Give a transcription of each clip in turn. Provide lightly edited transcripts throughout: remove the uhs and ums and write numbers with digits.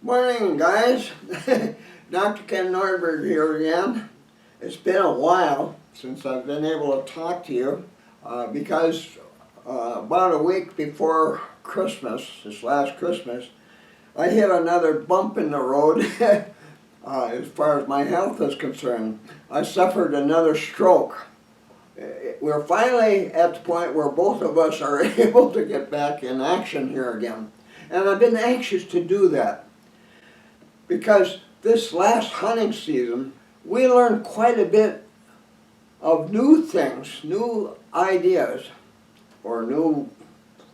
Morning, guys. Dr. Ken Nordberg here again. It's been a while since I've been able to talk to you because about a week before Christmas, this last Christmas, I hit another bump in the road as far as my health is concerned. I suffered another stroke. We're finally at the point where both of us are able to get back in action here again. And I've been anxious to do that, because this last hunting season, we learned quite a bit of new things, new ideas, or new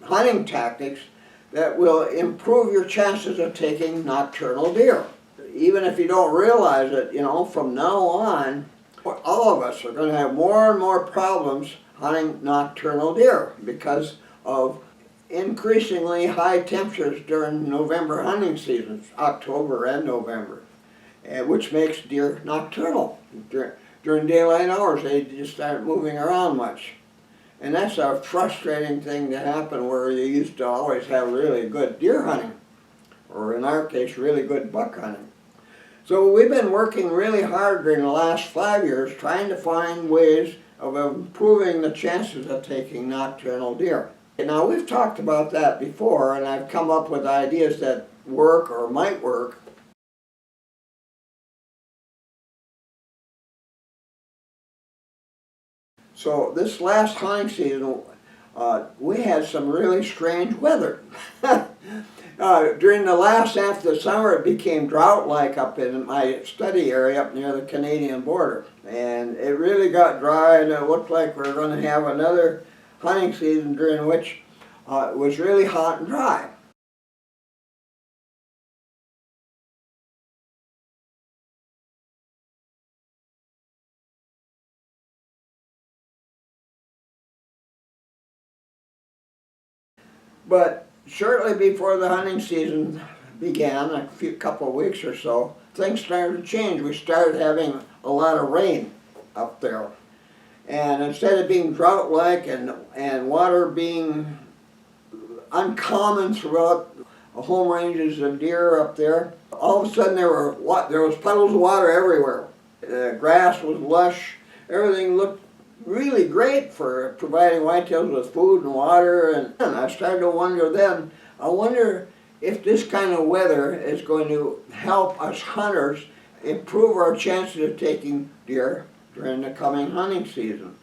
hunting tactics that will improve your chances of taking nocturnal deer. Even if you don't realize it, from now on, all of us are going to have more and more problems hunting nocturnal deer because of increasingly high temperatures during November hunting seasons, October and November, which makes deer nocturnal. During daylight hours, they just aren't moving around much. And that's a frustrating thing to happen, where you used to always have really good deer hunting, or in our case, really good buck hunting. So we've been working really hard during the last 5 years trying to find ways of improving the chances of taking nocturnal deer. Now, we've talked about that before, and I've come up with ideas that work or might work. So this last hunting season, we had some really strange weather. During the last half of the summer, it became drought-like up in my study area up near the Canadian border. And it really got dry, and it looked like we were going to have another hunting season during which it was really hot and dry. But shortly before the hunting season began, a couple of weeks or so, things started to change. We started having a lot of rain up there. And instead of being drought-like and water being uncommon throughout the home ranges of deer up there, all of a sudden there was puddles of water everywhere. The grass was lush. Everything looked really great for providing whitetails with food and water. And I started to wonder then, I wonder if this kind of weather is going to help us hunters improve our chances of taking deer during the coming hunting season.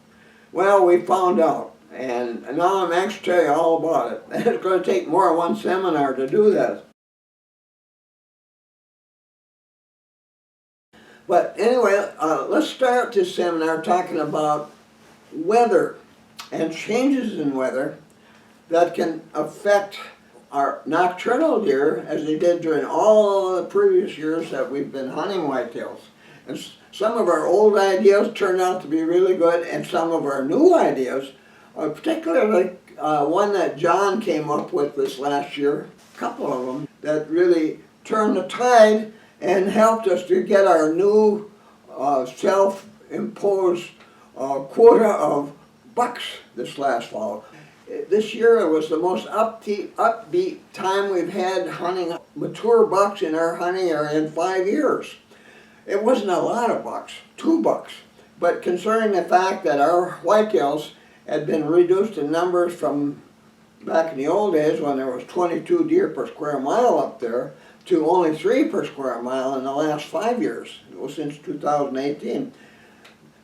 Well, we found out, and now I'm anxious to tell you all about it. It's going to take more than one seminar to do that. But anyway, let's start this seminar talking about weather and changes in weather that can affect our nocturnal deer, as they did during all the previous years that we've been hunting whitetails. And some of our old ideas turned out to be really good, and some of our new ideas, particularly one that John came up with this last year, a couple of them, that really turned the tide and helped us to get our new self-imposed quota of bucks this last fall. This year it was the most upbeat time we've had hunting mature bucks in our hunting area in 5 years. It wasn't a lot of bucks, 2 bucks, but considering the fact that our whitetails had been reduced in numbers from back in the old days when there was 22 deer per square mile up there to only 3 per square mile in the last 5 years, since 2018.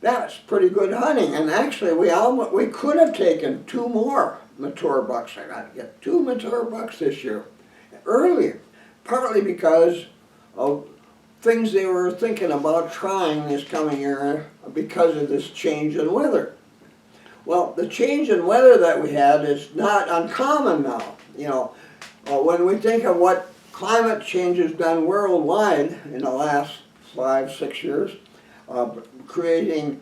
That's pretty good hunting, and actually we could have taken 2 more mature bucks. I got to get 2 mature bucks this year, earlier, partly because of things they were thinking about trying this coming year because of this change in weather. Well, the change in weather that we had is not uncommon now. When we think of what climate change has done worldwide in the last 5-6 years, creating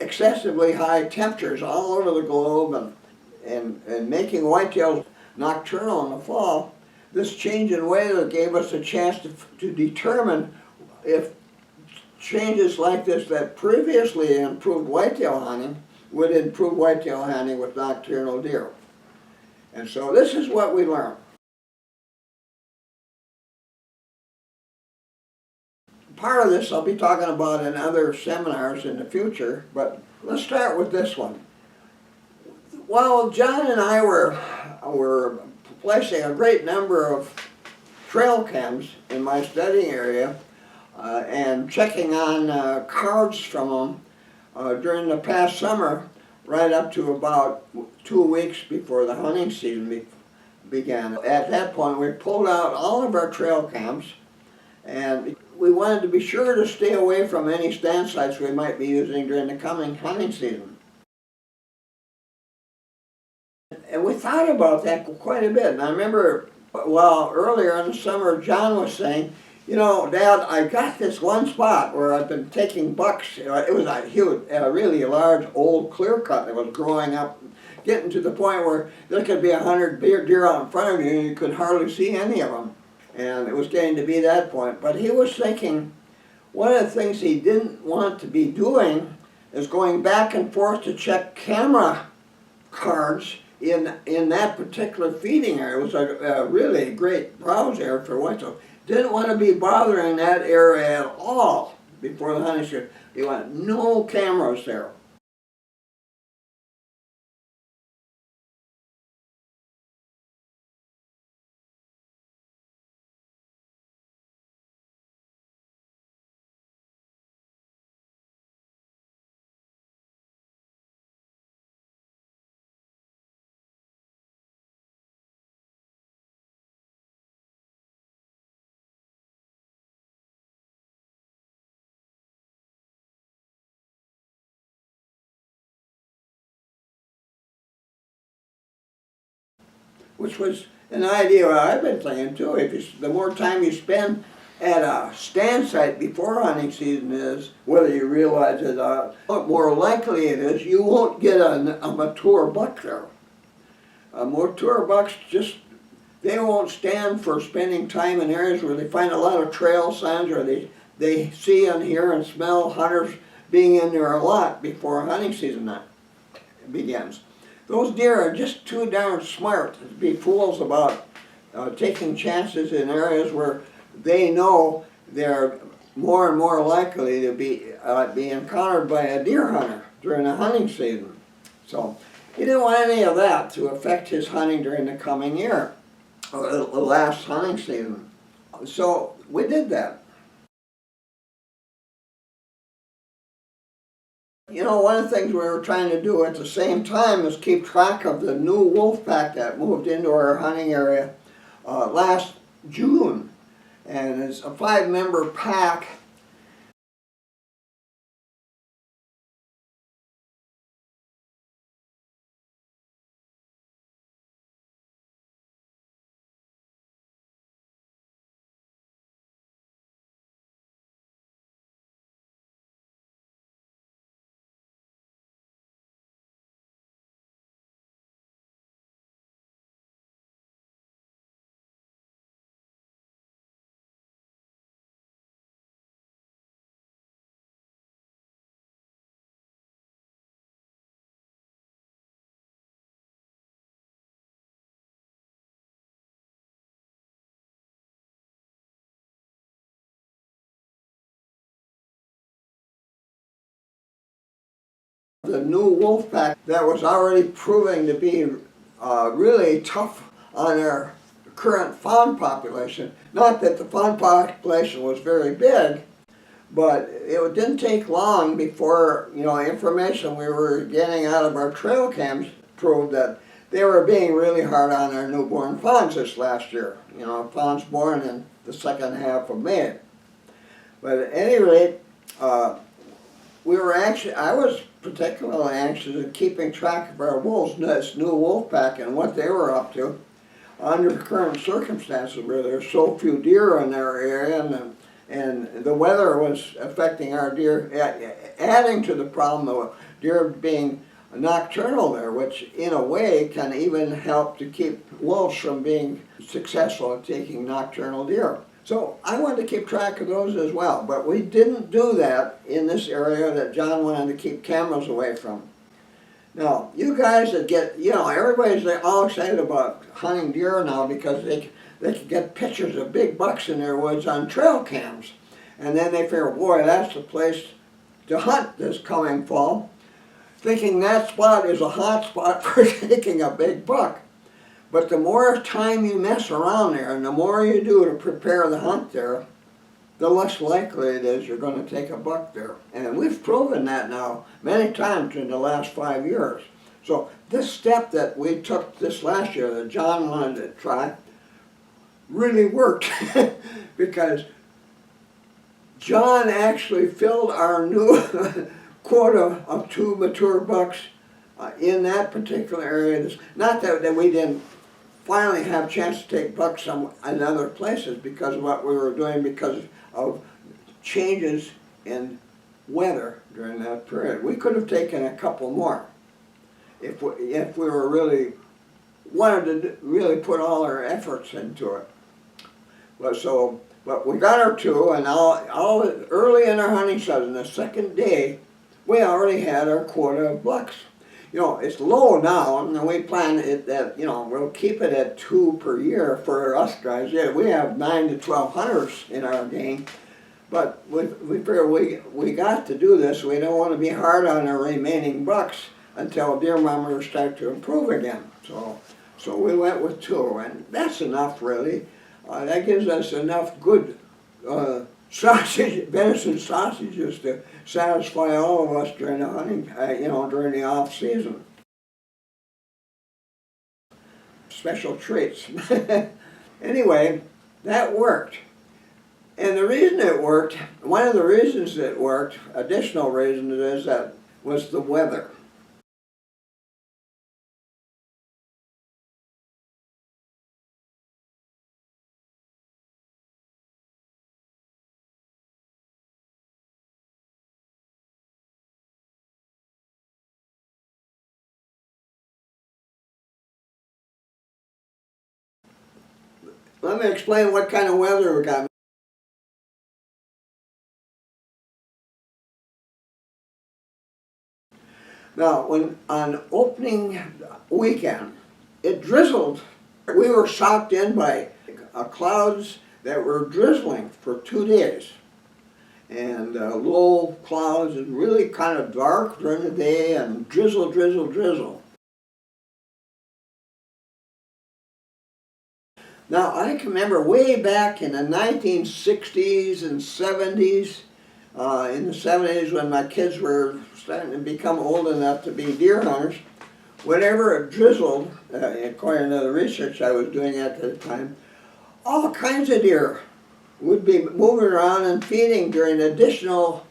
excessively high temperatures all over the globe and making whitetails nocturnal in the fall, this change in weather gave us a chance to determine if changes like this that previously improved whitetail hunting would improve whitetail hunting with nocturnal deer. And so this is what we learned. part of this I'll be talking about in other seminars in the future, but let's start with this one. Well, John and I were placing a great number of trail cams in my studying area and checking on cards from them during the past summer, right up to about 2 weeks before the hunting season began. At that point, we pulled out all of our trail cams, and we wanted to be sure to stay away from any stand sites we might be using during the coming hunting season. And we thought about that quite a bit. And I remember, well, earlier in the summer, John was saying, you know, Dad, I got this one spot where I've been taking bucks. It was a huge, really large old clear cut that was growing up, getting to the point where there could be 100 deer out in front of you and you could hardly see any of them. And it was getting to be that point. But he was thinking one of the things he didn't want to be doing is going back and forth to check camera cards in that particular feeding area. It was a really great browse area for whitetail. Didn't want to be bothering that area at all before the hunting season. He wanted no cameras there. Which was an idea I've been thinking too. The more time you spend at a stand site before hunting season is, whether you realize it or not, more likely it is you won't get a mature buck there. Mature bucks they won't stand for spending time in areas where they find a lot of trail signs or they see and hear and smell hunters being in there a lot before hunting season begins. Those deer are just too darn smart to be fools about taking chances in areas where they know they're more and more likely to be encountered by a deer hunter during the hunting season. So he didn't want any of that to affect his hunting during the coming year, or the last hunting season. So we did that. You know, one of the things we were trying to do at the same time is keep track of the new wolf pack that moved into our hunting area last June. And it's a 5-member pack. The new wolf pack that was already proving to be really tough on our current fawn population. Not that the fawn population was very big, but it didn't take long before, you know, information we were getting out of our trail cams proved that they were being really hard on our newborn fawns this last year. You know, fawns born in the second half of May. But at any rate, I was particularly anxious in keeping track of our wolves, this new wolf pack, and what they were up to under current circumstances where there's so few deer in their area, and the weather was affecting our deer, adding to the problem of deer being nocturnal there, which in a way can even help to keep wolves from being successful at taking nocturnal deer. So I wanted to keep track of those as well, but we didn't do that in this area that John wanted to keep cameras away from. Now, you guys that you know, everybody's all excited about hunting deer now because they can get pictures of big bucks in their woods on trail cams. And then they figure, boy, that's the place to hunt this coming fall, thinking that spot is a hot spot for taking a big buck. But the more time you mess around there and the more you do to prepare the hunt there, the less likely it is you're going to take a buck there. And we've proven that now many times in the last 5 years. So this step that we took this last year that John wanted to try really worked because John actually filled our new quota of 2 mature bucks in that particular area. Not that we didn't finally have a chance to take bucks in other places because of what we were doing, because of changes in weather during that period. We could have taken a couple more if we were really wanted to really put all our efforts into it. But we got our 2, and all early in our hunting season, the second day, we already had our quota of bucks. You know, it's low now, and we plan it that, you know, we'll keep it at 2 per year for us guys. Yeah, we have 9 to 12 hunters in our gang, but we figure we got to do this. We don't want to be hard on our remaining bucks until deer numbers start to improve again. So we went with 2, and that's enough, really. That gives us enough good venison sausages to satisfy all of us during the hunting, during the off season. Special treats. Anyway, that worked. And the reason it worked, one of the reasons it worked, additional reason is that was the weather. Let me explain what kind of weather we got. Now, on opening weekend, it drizzled. We were socked in by clouds that were drizzling for 2 days. And low clouds and really kind of dark during the day and drizzle, drizzle, drizzle. Now, I can remember way back in the 1960s and 70s, in the 70s when my kids were starting to become old enough to be deer hunters, whenever it drizzled, according to the research I was doing at the time, all kinds of deer would be moving around and feeding during additional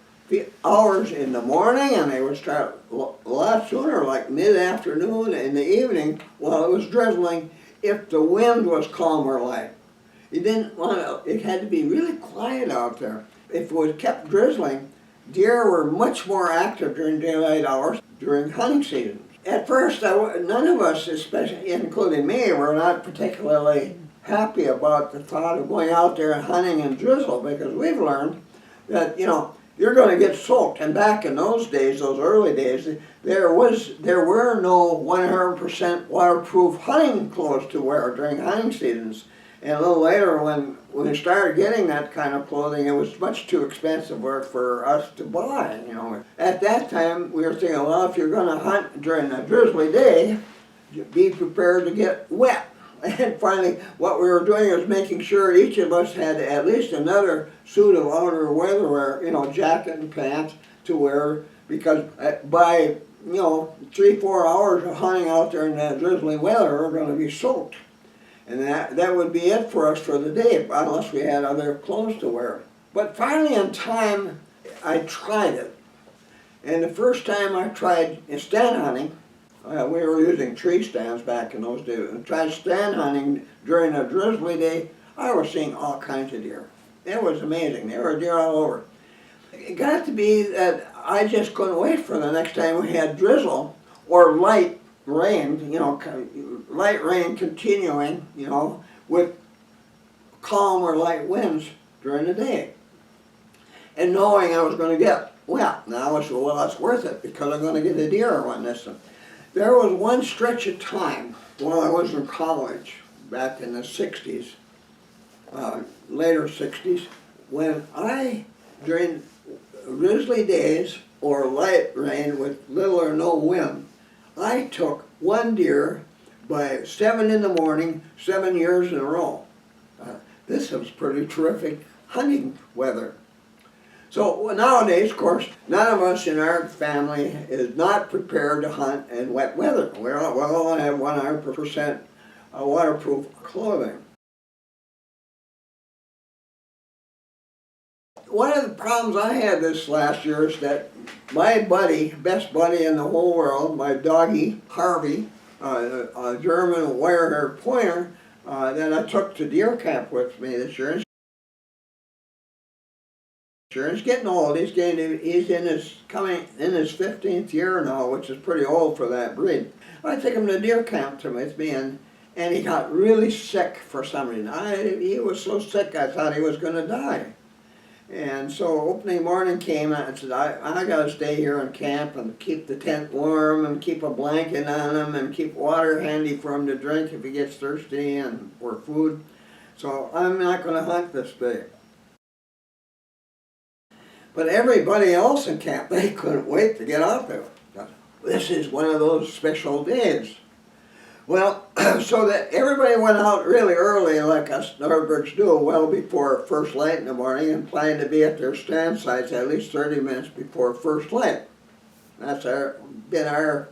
hours in the morning, and they would start a lot sooner, like mid-afternoon in the evening while it was drizzling, if the wind was calm or light. You didn't want to, it had to be really quiet out there. If it was kept drizzling, deer were much more active during daylight hours during hunting season. At first, none of us, especially including me, were not particularly happy about the thought of going out there and hunting in drizzle, because we've learned that, you know, you're going to get soaked. And back in those days, those early days, there were no 100% waterproof hunting clothes to wear during hunting seasons. And a little later, when we started getting that kind of clothing, it was much too expensive for us to buy. You know, at that time, we were thinking, well, if you're going to hunt during a drizzly day, be prepared to get wet. And finally, what we were doing was making sure each of us had at least another suit of outer weather wear, you know, jacket and pants to wear, because by, 3-4 hours of hunting out there in that drizzly weather, we're going to be soaked. And that would be it for us for the day, unless we had other clothes to wear. But finally, in time, I tried it. And the first time I tried stand hunting, we were using tree stands back in those days. And tried stand hunting during a drizzly day, I was seeing all kinds of deer. It was amazing. There were deer all over. It got to be that I just couldn't wait for the next time we had drizzle or light rain, light rain continuing, with calm or light winds during the day. And knowing I was going to get wet. Now I said, well, that's worth it, because I'm going to get a deer on this. There was one stretch of time while I was in college, back in the 60s, later 60s, when I during drizzly days or light rain with little or no wind, I took one deer by 7 in the morning, 7 years in a row. This was pretty terrific hunting weather. So nowadays, of course, none of us in our family is not prepared to hunt in wet weather. We all have 100% waterproof clothing. One of the problems I had this last year is that my buddy, best buddy in the whole world, my doggy, Harvey, a German wire-haired pointer, that I took to deer camp with me this year. He's getting old. He's in his 15th year now, which is pretty old for that breed. I took him to deer camp with me, and he got really sick for some reason. He was so sick I thought he was going to die. And so opening morning came and I said, I got to stay here in camp and keep the tent warm and keep a blanket on him and keep water handy for him to drink if he gets thirsty or food. So I'm not going to hunt this day. But everybody else in camp, they couldn't wait to get out there. This is one of those special days. Well, so that everybody went out really early, like us Nordbergs do, well before first light in the morning, and planned to be at their stand sites at least 30 minutes before first light. That's been our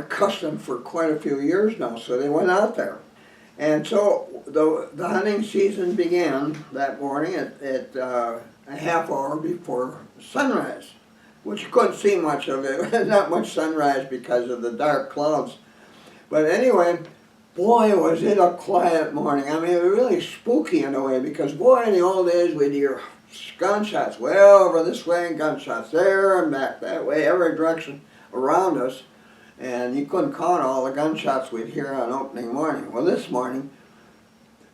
custom for quite a few years now, so they went out there. And so the hunting season began that morning at a half hour before sunrise, which you couldn't see much of it, not much sunrise because of the dark clouds. But anyway, boy, was it a quiet morning. I mean, it was really spooky in a way because, boy, in the old days we'd hear gunshots way over this way and gunshots there and back that way, every direction around us. And you couldn't count all the gunshots we'd hear on opening morning. Well, this morning,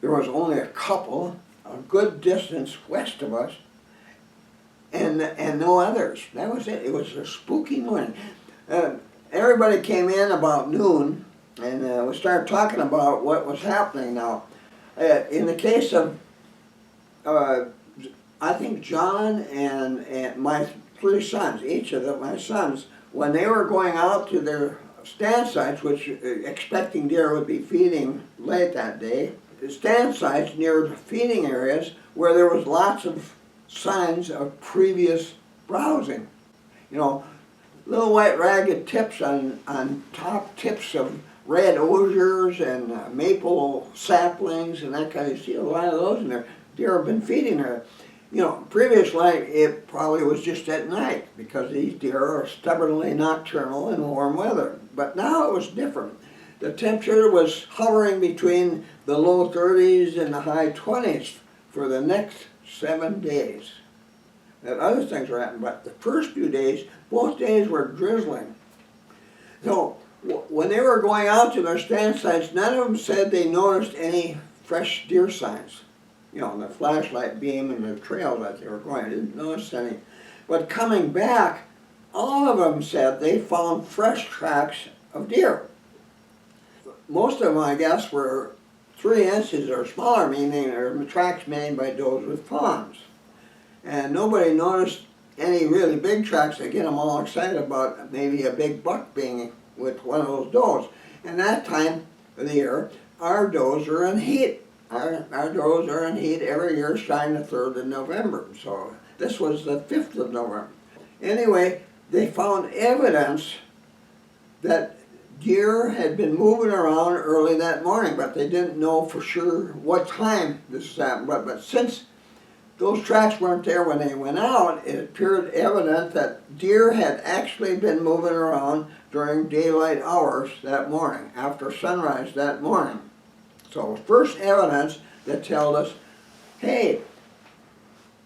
there was only a couple, a good distance west of us, and no others. That was it. It was a spooky morning. Everybody came in about noon. And we started talking about what was happening now. In the case of, I think John and my 3 sons, each of my sons, when they were going out to their stand sites, which expecting deer would be feeding late that day, the stand sites near the feeding areas where there was lots of signs of previous browsing. You know, little white ragged tips on top tips of red osiers and maple saplings and that kind of, you see a lot of those in there. Deer have been feeding there. You know, previous light, it probably was just at night because these deer are stubbornly nocturnal in warm weather. But now it was different. The temperature was hovering between the low 30s and the high 20s for the next 7 days. And other things were happening, but the first few days, both days were drizzling. So when they were going out to their stand sites, none of them said they noticed any fresh deer signs. You know, the flashlight beam and the trail that they were going, I didn't notice any. But coming back, all of them said they found fresh tracks of deer. Most of them, I guess, were 3 inches or smaller, meaning they're tracks made by does with fawns. And nobody noticed any really big tracks that get them all excited about maybe a big buck being with one of those does. And that time of the year, our does are in heat. Our does are in heat every year starting the 3rd of November. So this was the 5th of November. Anyway, they found evidence that deer had been moving around early that morning, but they didn't know for sure what time this happened. But since those tracks weren't there when they went out, it appeared evident that deer had actually been moving around during daylight hours that morning, after sunrise that morning. So first evidence that tells us, hey,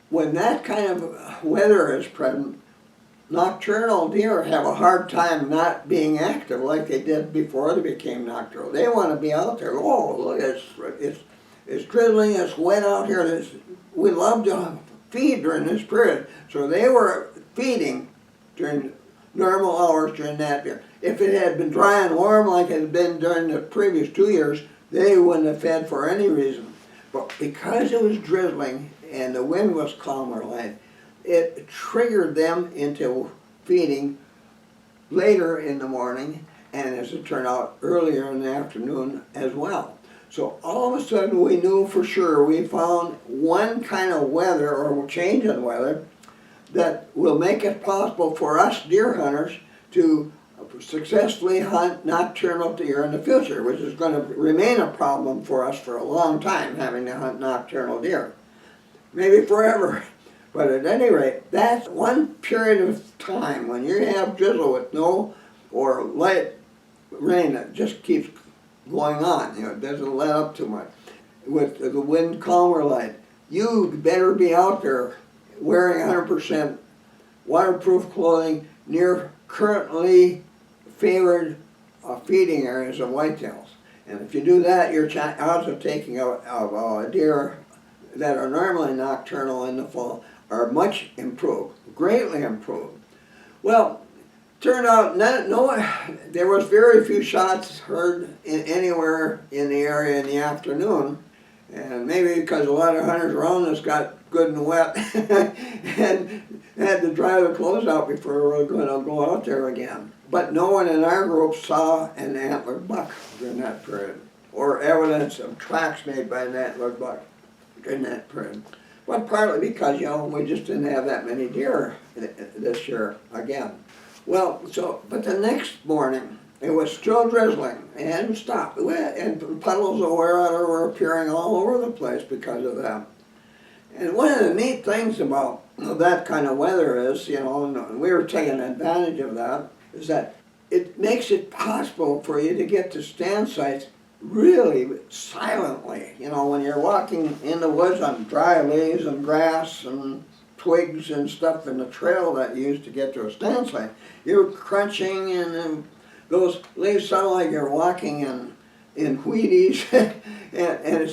when that kind of weather is present, nocturnal deer have a hard time not being active like they did before they became nocturnal. They want to be out there. Oh, look, it's drizzling, it's wet out here. We love to feed during this period. So they were feeding during normal hours during that period. If it had been dry and warm like it had been during the previous 2 years, they wouldn't have fed for any reason. But because it was drizzling and the wind was calmer, like it triggered them into feeding later in the morning, and as it turned out, earlier in the afternoon as well. So all of a sudden we knew for sure, we found one kind of weather or change in weather that will make it possible for us deer hunters to successfully hunt nocturnal deer in the future, which is going to remain a problem for us for a long time, having to hunt nocturnal deer. Maybe forever. But at any rate, that's one period of time when you have drizzle with no or light rain that just keeps going on, it doesn't let up too much. With the wind calmer light, you better be out there wearing 100% waterproof clothing near currently favored feeding areas of whitetails. And if you do that, your odds of taking a deer that are normally nocturnal in the fall are much improved, greatly improved. Well, turned out there was very few shots heard anywhere in the area in the afternoon, and maybe because a lot of hunters around us got good and wet and had to dry their clothes out before we were going to go out there again. But no one in our group saw an antlered buck during that period, or evidence of tracks made by an antlered buck during that period. But partly because, we just didn't have that many deer this year again. Well, but the next morning, it was still drizzling. It hadn't stopped. And puddles of water were appearing all over the place because of that. And one of the neat things about that kind of weather is, and we were taking advantage of that, is that it makes it possible for you to get to stand sites really silently. When you're walking in the woods on dry leaves and grass and twigs and stuff in the trail that you use to get to a stand site, you're crunching and those leaves sound like you're walking in Wheaties and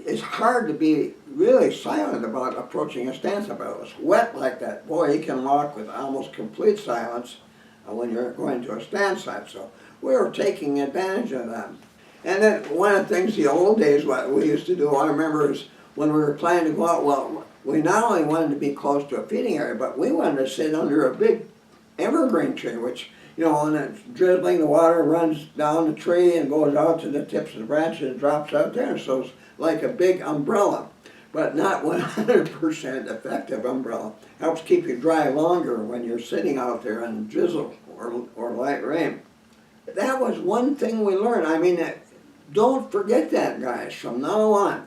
it's hard to be really silent about approaching a stand site. But it was wet like that. Boy, you can walk with almost complete silence when you're going to a stand site. So we were taking advantage of that. And then one of the things the old days what we used to do, I remember, is when we were planning to go out, well, we not only wanted to be close to a feeding area, but we wanted to sit under a big evergreen tree, which, when it's drizzling, the water runs down the tree and goes out to the tips of the branches and drops out there. So it's like a big umbrella, but not 100% effective umbrella. Helps keep you dry longer when you're sitting out there in drizzle or light rain. That was one thing we learned. Don't forget that, guys, from now on.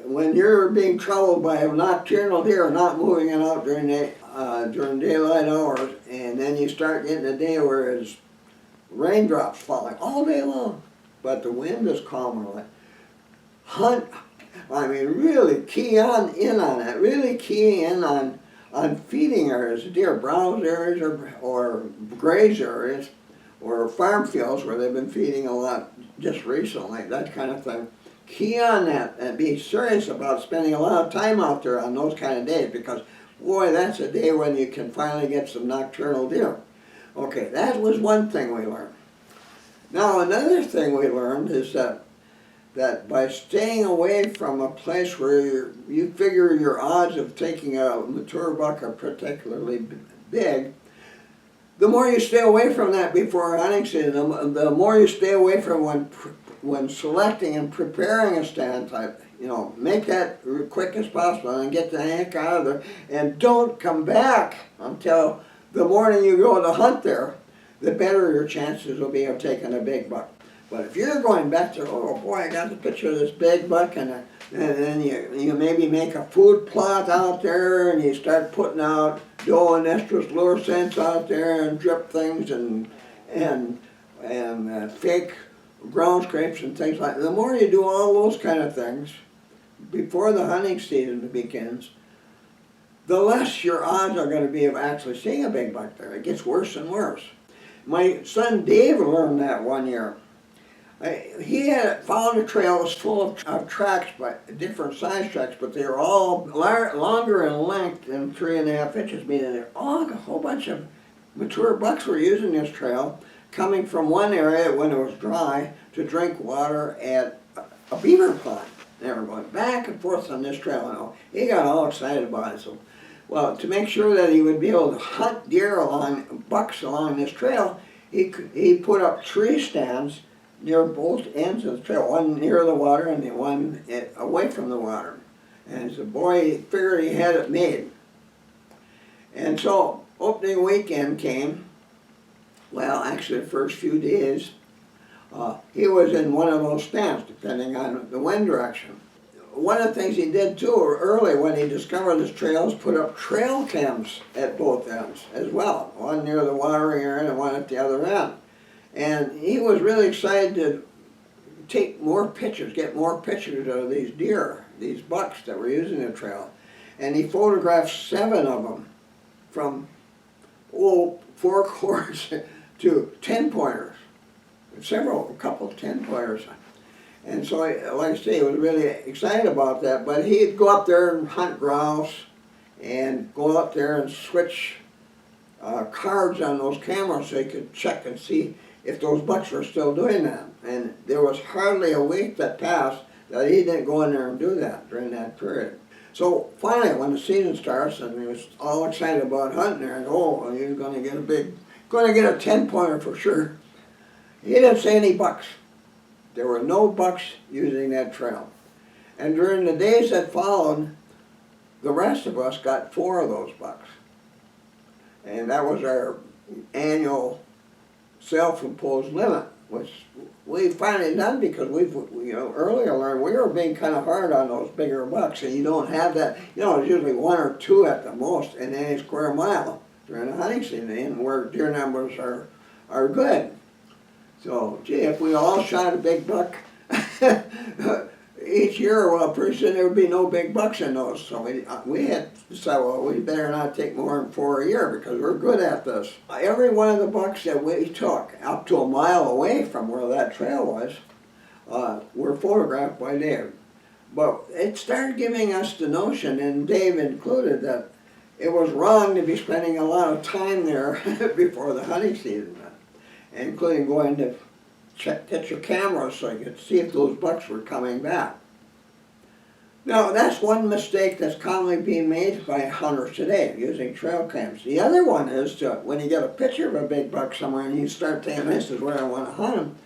When you're being troubled by a nocturnal deer not moving it out during daylight hours, and then you start getting a day where there's raindrops falling all day long, but the wind is calmer. Hunt, really key in on it. Really key in on feeding areas, deer, browse areas or graze areas, or farm fields where they've been feeding a lot just recently, that kind of thing. Key on that and be serious about spending a lot of time out there on those kind of days, because boy, that's a day when you can finally get some nocturnal deer. Okay, that was one thing we learned. Now another thing we learned is that by staying away from a place where you figure your odds of taking a mature buck are particularly big, the more you stay away from that before hunting season, the more you stay away from when selecting and preparing a stand type. Make that quick as possible and get the heck out of there. And don't come back until the morning you go to hunt there, the better your chances will be of taking a big buck. But if you're going back to, oh boy, I got the picture of this big buck, and then you maybe make a food plot out there and you start putting out doe and estrus lure scents out there and drip things and fake ground scrapes and things like that. The more you do all those kind of things before the hunting season begins, the less your odds are going to be of actually seeing a big buck there. It gets worse and worse. My son Dave learned that one year. He had found a trail that was full of tracks, different size tracks, but they were all longer in length than 3.5 inches, meaning a whole bunch of mature bucks were using this trail, coming from one area when it was dry to drink water at a beaver pond. They were going back and forth on this trail. He got all excited about it. So Well, to make sure that he would be able to hunt bucks along this trail, he put up tree stands near both ends of the trail, one near the water and the one away from the water. And the boy figured he had it made. And so opening weekend came. Well, actually the first few days, he was in one of those stands, depending on the wind direction. One of the things he did too early when he discovered his trails, put up trail cams at both ends as well, one near the watering area and one at the other end. And he was really excited to take more pictures, get more pictures of these deer, these bucks that were using the trail. And he photographed 7 of them, from 4 quarters to 10-pointers, a couple of 10-pointers. And so, like I say, he was really excited about that, but he'd go up there and hunt grouse and go up there and switch cards on those cameras so he could check and see if those bucks were still doing that. And there was hardly a week that passed that he didn't go in there and do that during that period. So finally, when the season starts and he was all excited about hunting there, and oh, you're going to get a 10-pointer for sure. He didn't see any bucks. There were no bucks using that trail. And during the days that followed, the rest of us got 4 of those bucks. And that was our annual self-imposed limit, which we finally done because we've, earlier learned we were being kind of hard on those bigger bucks, and you don't have that, it's usually 1 or 2 at the most in any square mile during the hunting season, where deer numbers are good. So, gee, if we all shot a big buck each year, well, pretty soon there would be no big bucks in those. So we had to say, well, we better not take more than 4 a year because we're good at this. Every one of the bucks that we took up to a mile away from where that trail was were photographed by Dave. But it started giving us the notion, and Dave included, that it was wrong to be spending a lot of time there before the hunting season, including going to get your camera so you could see if those bucks were coming back. Now, that's one mistake that's commonly being made by hunters today, using trail cams. The other one is when you get a picture of a big buck somewhere and you start thinking, this is where I want to hunt him,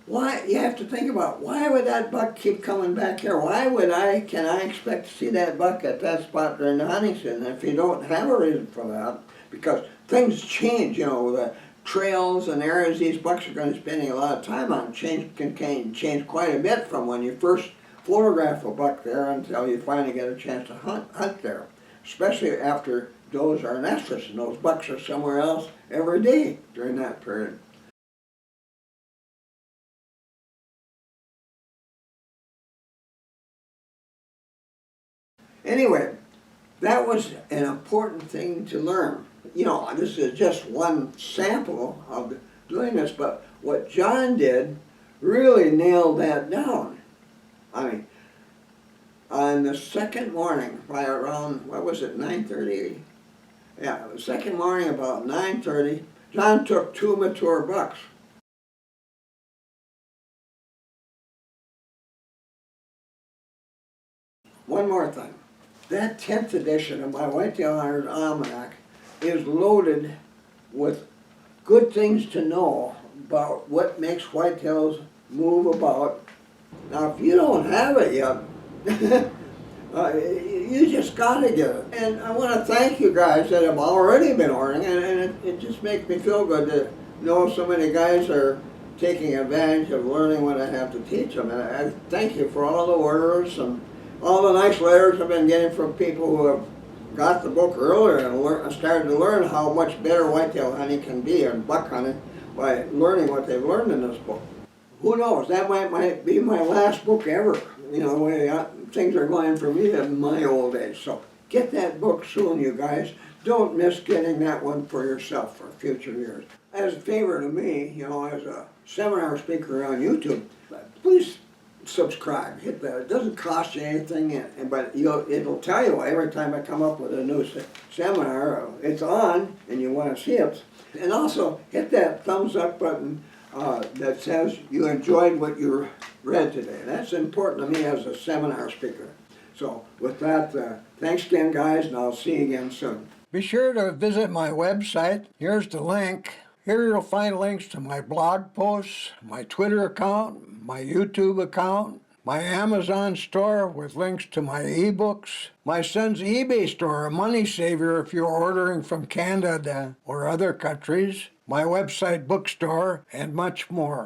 you have to think about, why would that buck keep coming back here? Can I expect to see that buck at that spot during the hunting season? If you don't have a reason for that, because things change, the trails and areas these bucks are going to be spending a lot of time on can change quite a bit from when you first photograph a buck there until you finally get a chance to hunt there, especially after does are in estrus and those bucks are somewhere else every day during that period. Anyway, that was an important thing to learn. This is just one sample of doing this, but what John did really nailed that down. I mean, on the second morning, by around, 9:30? Yeah, the second morning about 9:30, John took 2 mature bucks. One more thing. That 10th edition of my Whitetail Hunter's Almanac is loaded with good things to know about what makes whitetails move about. Now, if you don't have it yet, you just got to get it. And I want to thank you guys that have already been ordering, and it just makes me feel good to know so many guys are taking advantage of learning what I have to teach them. And I thank you for all the orders and all the nice letters I've been getting from people who have got the book earlier and started to learn how much better whitetail hunting can be and buck hunting by learning what they've learned in this book. Who knows, that might be my last book ever, the way things are going for me in my old age. So get that book soon, you guys. Don't miss getting that one for yourself for future years. As a favor to me, as a seminar speaker on YouTube, please subscribe, hit that. It doesn't cost you anything, but it'll tell you every time I come up with a new seminar, it's on and you want to see it. And also hit that thumbs up button that says you enjoyed what you read today. That's important to me as a seminar speaker. So with that, thanks again, guys, and I'll see you again soon. Be sure to visit my website. Here's the link. Here you'll find links to my blog posts, my Twitter account, my YouTube account, my Amazon store with links to my ebooks, my son's eBay store, a money saver if you're ordering from Canada or other countries, my website bookstore, and much more.